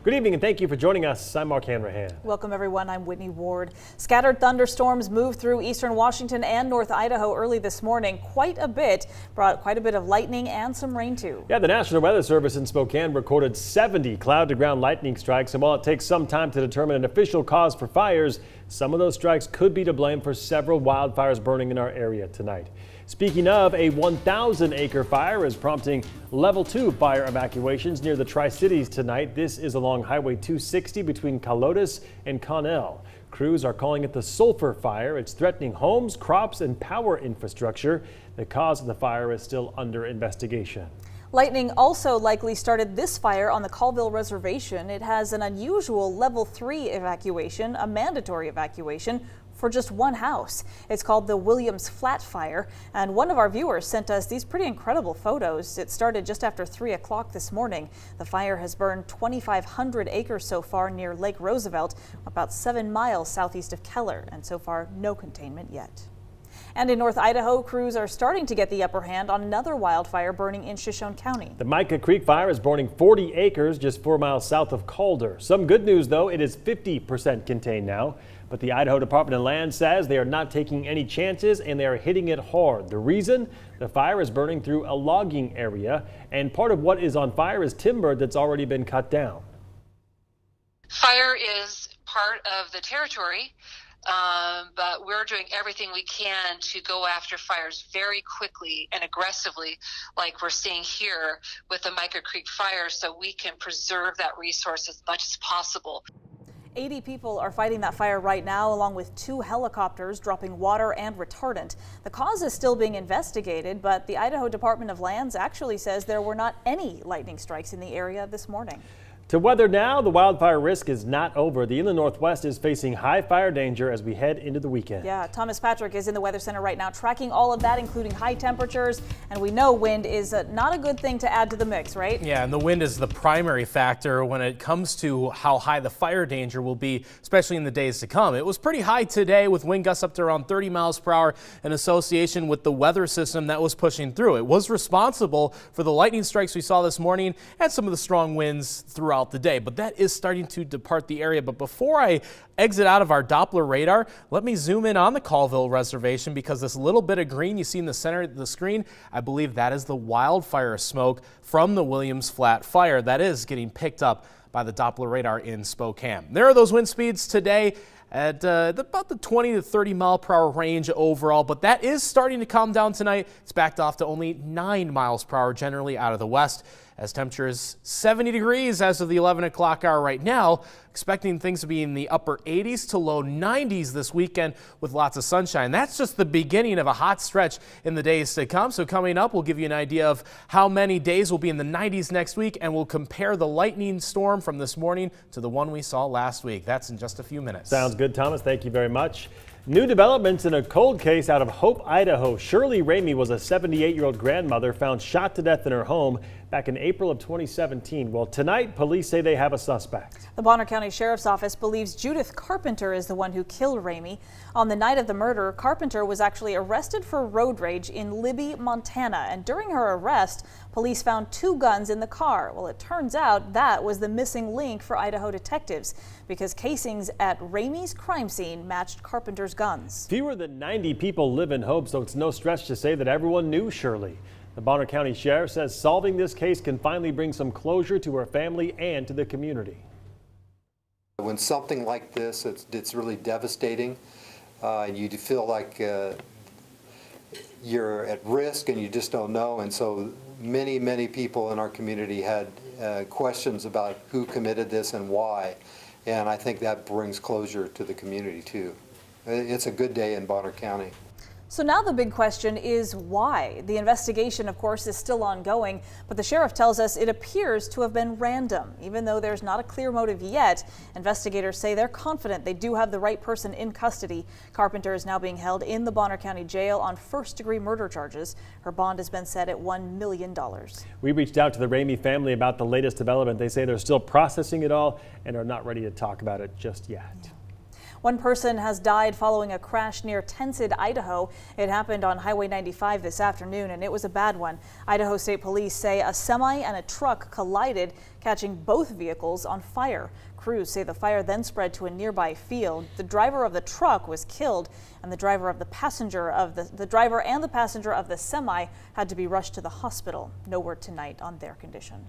Good evening and thank you for joining us. I'm Mark Hanrahan. Welcome everyone. I'm Whitney Ward. Scattered thunderstorms moved through eastern Washington and North Idaho early this morning. Brought quite a bit of lightning and some rain too. Yeah, the National Weather Service in Spokane recorded 70 cloud-to-ground lightning strikes, and while it takes some time to determine an official cause for fires, some of those strikes could be to blame for several wildfires burning in our area tonight. Speaking of, a 1,000-acre fire is prompting level 2 fire evacuations near the Tri-Cities tonight. This is along Highway 260 between Calotes and Connell. Crews are calling it the sulfur fire. It's threatening homes, crops, and power infrastructure. The cause of the fire is still under investigation. Lightning also likely started this fire on the Colville Reservation. It has an unusual level 3 evacuation, a mandatory evacuation for just one house. It's called the Williams Flat Fire, and one of our viewers sent us these pretty incredible photos. It started just after 3 o'clock this morning. The fire has burned 2,500 acres so far near Lake Roosevelt, about 7 miles southeast of Keller, and so far no containment yet. And in North Idaho, crews are starting to get the upper hand on another wildfire burning in Shoshone County. The Mica Creek fire is burning 40 acres just 4 miles south of Calder. Some good news, though, it is 50% contained now. But the Idaho Department of Land says they are not taking any chances and they are hitting it hard. The reason? The fire is burning through a logging area, and part of what is on fire is timber that's already been cut down. Fire is part of the territory. But we're doing everything we can to go after fires very quickly and aggressively, like we're seeing here with the Mica Creek fire, so we can preserve that resource as much as possible. 80 people are fighting that fire right now, along with 2 helicopters dropping water and retardant. The cause is still being investigated, but the Idaho Department of Lands actually says there were not any lightning strikes in the area this morning. To weather now, the wildfire risk is not over. The inland Northwest is facing high fire danger as we head into the weekend. Yeah, Thomas Patrick is in the Weather Center right now tracking all of that, including high temperatures. And we know wind is not a good thing to add to the mix, right? Yeah, and the wind is the primary factor when it comes to how high the fire danger will be, especially in the days to come. It was pretty high today with wind gusts up to around 30 miles per hour in association with the weather system that was pushing through. It was responsible for the lightning strikes we saw this morning and some of the strong winds throughout the day, but that is starting to depart the area. But before I exit out of our Doppler radar, let me zoom in on the Colville Reservation, because this little bit of green you see in the center of the screen, I believe that is the wildfire smoke from the Williams Flat Fire that is getting picked up by the Doppler radar in Spokane. There are those wind speeds today at about the 20 to 30 mile per hour range overall, but that is starting to calm down tonight. It's backed off to only 9 miles per hour generally out of the west, as temperature is 70 degrees as of the 11 o'clock hour right now. Expecting things to be in the upper 80s to low 90s this weekend with lots of sunshine. That's just the beginning of a hot stretch in the days to come. So coming up, we'll give you an idea of how many days will be in the 90s next week, and we'll compare the lightning storm from this morning to the one we saw last week. That's in just a few minutes. Sounds good, Thomas. Thank you very much. New developments in a cold case out of Hope, Idaho. Shirley Ramey was a 78-year-old grandmother found shot to death in her home back in April of 2017. Well, tonight, police say they have a suspect. The Bonner County Sheriff's Office believes Judith Carpenter is the one who killed Ramey. On the night of the murder, Carpenter was actually arrested for road rage in Libby, Montana. And during her arrest, police found 2 guns in the car. Well, it turns out that was the missing link for Idaho detectives, because casings at Ramey's crime scene matched Carpenter's guns. Fewer than 90 people live in Hope, so it's no stretch to say that everyone knew Shirley. The Bonner County Sheriff says solving this case can finally bring some closure to her family and to the community. When something like this, it's really devastating. You feel like you're at risk and you just don't know. And so many people in our community had questions about who committed this and why. And I think that brings closure to the community too. It's a good day in Bonner County. So now the big question is why? The investigation, of course, is still ongoing, but the sheriff tells us it appears to have been random. Even though there's not a clear motive yet, investigators say they're confident they do have the right person in custody. Carpenter is now being held in the Bonner County Jail on first-degree murder charges. Her bond has been set at $1 million. We reached out to the Ramey family about the latest development. They say they're still processing it all and are not ready to talk about it just yet. One person has died following a crash near Tenants, Idaho. It happened on Highway 95 this afternoon, and it was a bad one. Idaho State Police say a semi and a truck collided, catching both vehicles on fire. Crews say the fire then spread to a nearby field. The driver of the truck was killed, and the driver and the passenger of the semi had to be rushed to the hospital. No word tonight on their condition.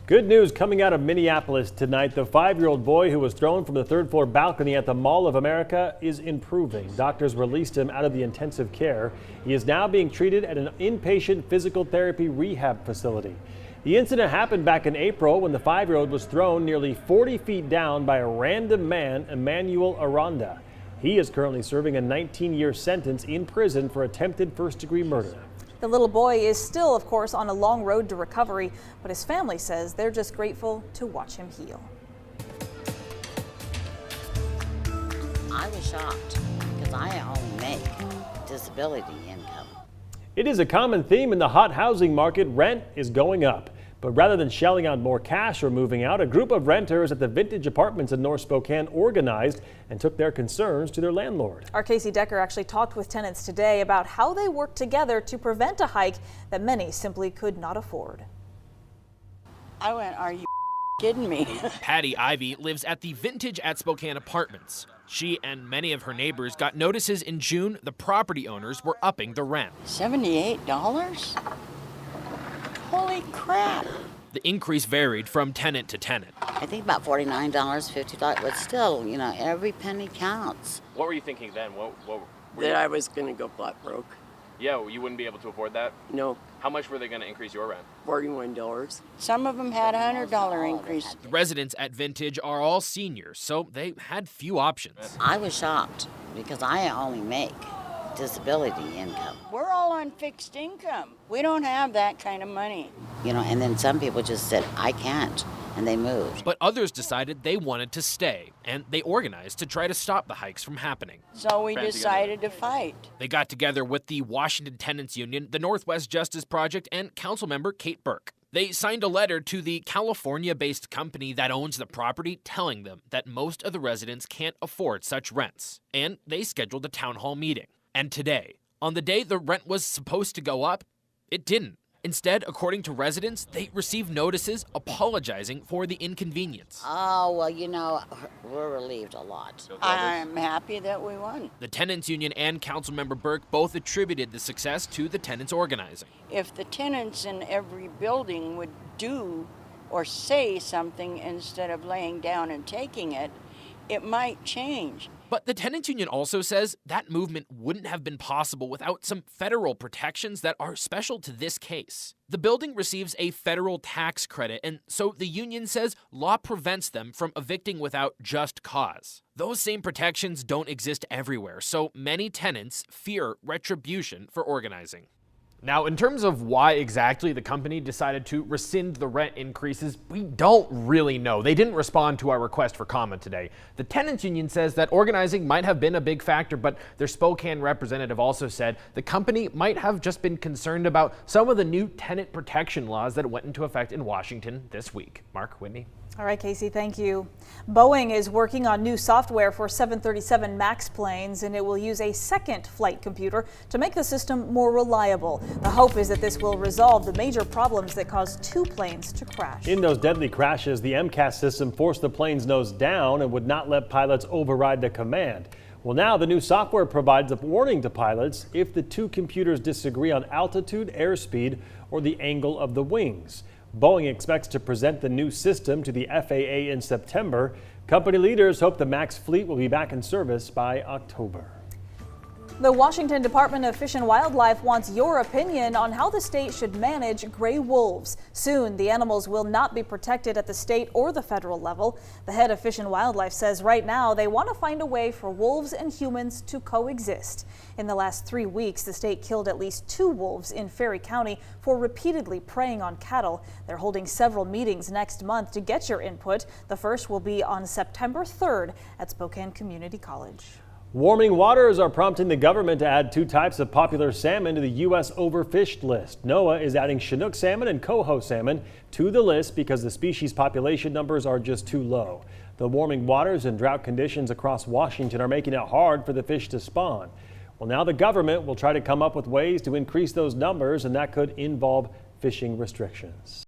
Good news coming out of Minneapolis tonight. The 5-year-old boy who was thrown from the third-floor balcony at the Mall of America is improving. Doctors released him out of the intensive care. He is now being treated at an inpatient physical therapy rehab facility. The incident happened back in April when the 5-year-old was thrown nearly 40 feet down by a random man, Emmanuel Aranda. He is currently serving a 19-year sentence in prison for attempted first-degree murder. The little boy is still, of course, on a long road to recovery, but his family says they're just grateful to watch him heal. I was shocked because I only make disability income. It is a common theme in the hot housing market. Rent is going up. But rather than shelling out more cash or moving out, a group of renters at the Vintage Apartments in North Spokane organized and took their concerns to their landlord. Our Casey Decker actually talked with tenants today about how they work together to prevent a hike that many simply could not afford. I went, are you kidding me? Patty Ivy lives at the Vintage at Spokane Apartments. She and many of her neighbors got notices in June the property owners were upping the rent. $78? Holy crap. The increase varied from tenant to tenant. I think about $49, $50, but still, you know, every penny counts. What were you thinking then? What were That you... I was going to go flat broke. Yeah, you wouldn't be able to afford that? No, How much were they going to increase your rent? $41. Some of them had a $100 increase. The residents at Vintage are all seniors, so they had few options. I was shocked because I only make disability income. We're all on fixed income. We don't have that kind of money. You know, and then some people just said, I can't, and they moved. But others decided they wanted to stay, and they organized to try to stop the hikes from happening. So we decided to fight. They got together with the Washington Tenants Union, the Northwest Justice Project, and Councilmember Kate Burke. They signed a letter to the California-based company that owns the property telling them that most of the residents can't afford such rents. And they scheduled a town hall meeting. And today, on the day the rent was supposed to go up, it didn't. Instead, according to residents, they received notices apologizing for the inconvenience. Oh, well, you know, we're relieved a lot. I'm happy that we won. The Tenants Union and Councilmember Burke both attributed the success to the tenants organizing. If the tenants in every building would do or say something instead of laying down and taking it, it might change. But the Tenants Union also says that movement wouldn't have been possible without some federal protections that are special to this case. The building receives a federal tax credit, and so the union says law prevents them from evicting without just cause. Those same protections don't exist everywhere, so many tenants fear retribution for organizing. Now, in terms of why exactly the company decided to rescind the rent increases, we don't really know. They didn't respond to our request for comment today. The Tenants Union says that organizing might have been a big factor, but their Spokane representative also said the company might have just been concerned about some of the new tenant protection laws that went into effect in Washington this week. Mark, Whitney. All right, Casey, thank you. Boeing is working on new software for 737 MAX planes, and it will use a second flight computer to make the system more reliable. The hope is that this will resolve the major problems that caused 2 planes to crash. In those deadly crashes, the MCAS system forced the plane's nose down and would not let pilots override the command. Well, now the new software provides a warning to pilots if the 2 computers disagree on altitude, airspeed, or the angle of the wings. Boeing expects to present the new system to the FAA in September. Company leaders hope the MAX fleet will be back in service by October. The Washington Department of Fish and Wildlife wants your opinion on how the state should manage gray wolves. Soon, the animals will not be protected at the state or the federal level. The head of Fish and Wildlife says right now they want to find a way for wolves and humans to coexist. In the last 3 weeks, the state killed at least 2 wolves in Ferry County for repeatedly preying on cattle. They're holding several meetings next month to get your input. The first will be on September 3rd at Spokane Community College. Warming waters are prompting the government to add 2 types of popular salmon to the U.S. overfished list. NOAA is adding Chinook salmon and coho salmon to the list because the species population numbers are just too low. The warming waters and drought conditions across Washington are making it hard for the fish to spawn. Well, now the government will try to come up with ways to increase those numbers, and that could involve fishing restrictions.